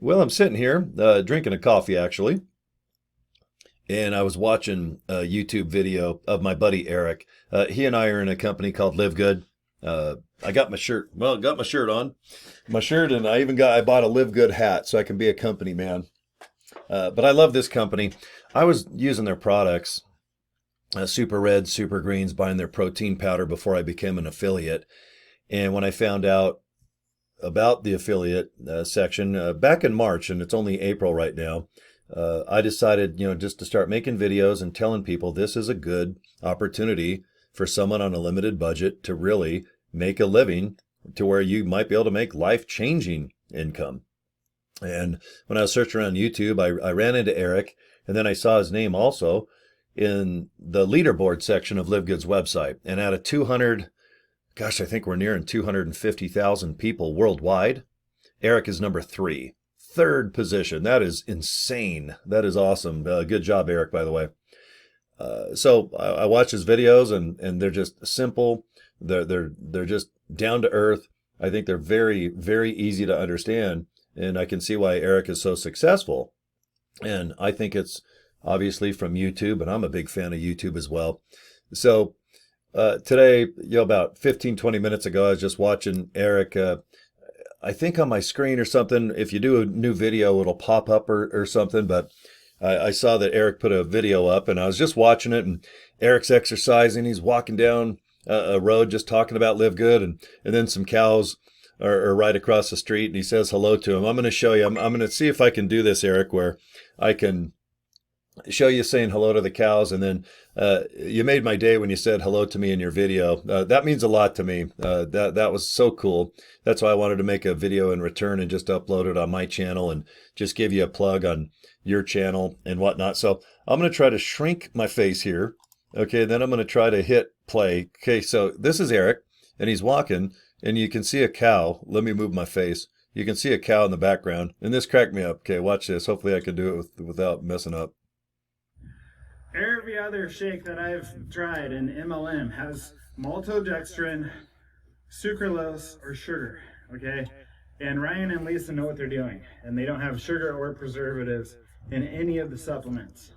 Well, I'm sitting here drinking a coffee actually, and I was watching a YouTube video of my buddy Eric. He and I are in a company called LiveGood. I got my shirt. Well, got my shirt on, my shirt, and I bought a LiveGood hat so I can be a company man. But I love this company. I was using their products, Super Red, Super Greens, buying their protein powder before I became an affiliate. And when I found out about the affiliate section back in March, and it's only April right now. I decided, just to start making videos and telling people this is a good opportunity for someone on a limited budget to really make a living to where you might be able to make life-changing income. And when I was searching around YouTube, I ran into Eric, and then I saw his name also in the leaderboard section of LiveGood's website. And out of 200, gosh, I think we're nearing 250,000 people worldwide. Eric is number 3, third position. That is insane. That is awesome. Good job, Eric, by the way. So I watch his videos, and they're just simple. They're just down to earth. I think they're very, very easy to understand, and I can see why Eric is so successful. And I think it's obviously from YouTube, and I'm a big fan of YouTube as well. So today, about 15, 20 minutes ago, I was just watching Eric. I think on my screen or something, if you do a new video, it'll pop up or something. But I saw that Eric put a video up, and I was just watching it. And Eric's exercising. He's walking down a road just talking about Live Good. And then some cows are right across the street, and he says hello to him. I'm going to show you. I'm going to see if I can do this, Eric, where I can show you saying hello to the cows, and then you made my day when you said hello to me in your video. That means a lot to me. That was so cool. That's why I wanted to make a video in return and just upload it on my channel and just give you a plug on your channel and whatnot. So I'm going to try to shrink my face here. Okay, then I'm going to try to hit play. Okay, so this is Eric, and he's walking, and you can see a cow. Let me move my face. You can see a cow in the background, and this cracked me up. Okay, watch this. Hopefully I can do it without messing up. Every other shake that I've tried in MLM has maltodextrin, sucralose, or sugar, okay? And Ryan and Lisa know what they're doing, and they don't have sugar or preservatives in any of the supplements.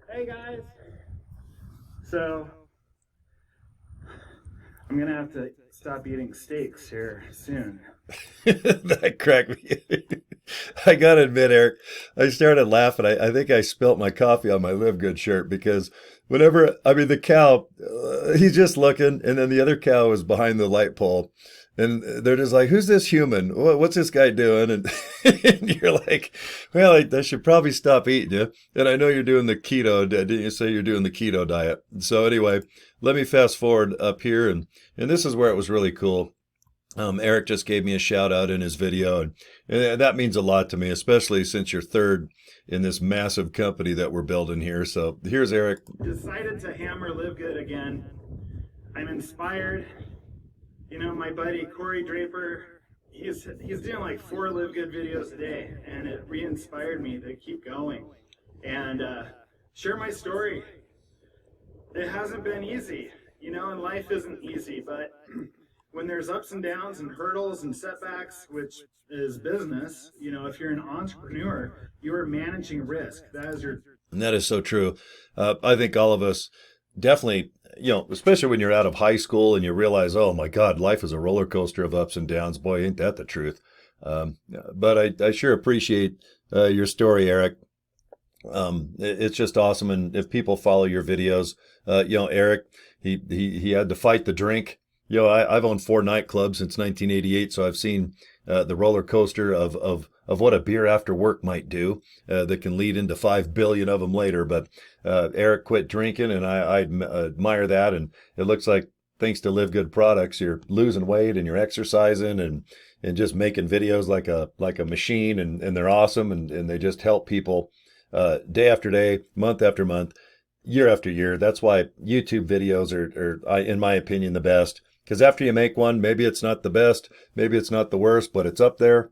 Hey guys! So, I'm gonna have to stop eating steaks here soon. That cracked me. I gotta admit, Eric, I started laughing. I think I spilt my coffee on my Live Good shirt because the cow, he's just looking, and then the other cow is behind the light pole, and they're just like, "Who's this human? What's this guy doing?" And, and you're like, "Well, I should probably stop eating you." And I know you're doing the keto. Didn't you say you're doing the keto diet? So anyway, let me fast forward up here, and this is where it was really cool. Eric just gave me a shout out in his video, and that means a lot to me, especially since you're third in this massive company that we're building here. So here's Eric. Decided to hammer Live Good again. I'm inspired. My buddy Corey Draper, he's doing like 4 Live Good videos a day, and it re-inspired me to keep going and share my story. It hasn't been easy, and life isn't easy, but when there's ups and downs and hurdles and setbacks, which is business, if you're an entrepreneur, you are managing risk. And that is so true. I think all of us definitely, especially when you're out of high school and you realize, oh my God, life is a roller coaster of ups and downs. Boy, ain't that the truth. But I sure appreciate your story, Eric. It's just awesome. And if people follow your videos, Eric, he had to fight the drink. I've owned 4 nightclubs since 1988, so I've seen the roller coaster of what a beer after work might do that can lead into 5 billion of them later. But Eric quit drinking, and I admire that. And it looks like thanks to Live Good products, you're losing weight and you're exercising and just making videos like a machine, and they're awesome, and they just help people day after day, month after month, year after year. That's why YouTube videos are in my opinion, the best. Because after you make one, maybe it's not the best, maybe it's not the worst, but it's up there.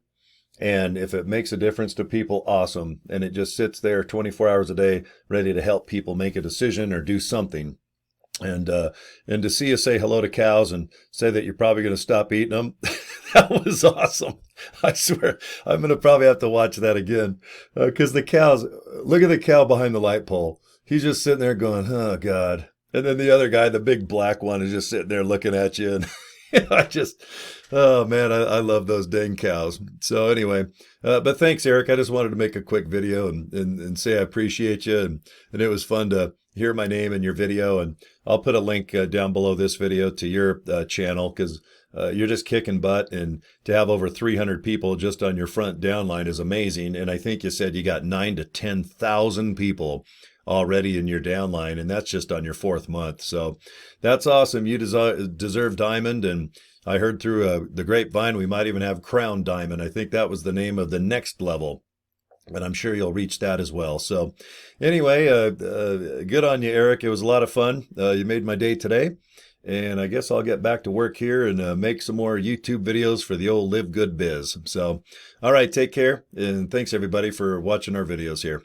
And if it makes a difference to people, awesome. And it just sits there 24 hours a day, ready to help people make a decision or do something. And to see you say hello to cows and say that you're probably going to stop eating them, That was awesome. I swear, I'm going to probably have to watch that again because the cows, look at the cow behind the light pole. He's just sitting there going, oh, God. And then the other guy, the big black one, is just sitting there looking at you. And I just, oh, man, I love those dang cows. So anyway, but thanks, Eric. I just wanted to make a quick video and say I appreciate you. And it was fun to hear my name in your video. And I'll put a link down below this video to your channel because you're just kicking butt, and to have over 300 people just on your front downline is amazing. And I think you said you got 9,000 to 10,000 people already in your downline, and that's just on your 4th month. So that's awesome. You deserve diamond, and I heard through the grapevine we might even have crown diamond. I think that was the name of the next level, but I'm sure you'll reach that as well. So anyway, good on you, Eric. It was a lot of fun. You made my day today. And I guess I'll get back to work here and make some more YouTube videos for the old Live Good biz. So, all right, take care. And thanks everybody for watching our videos here.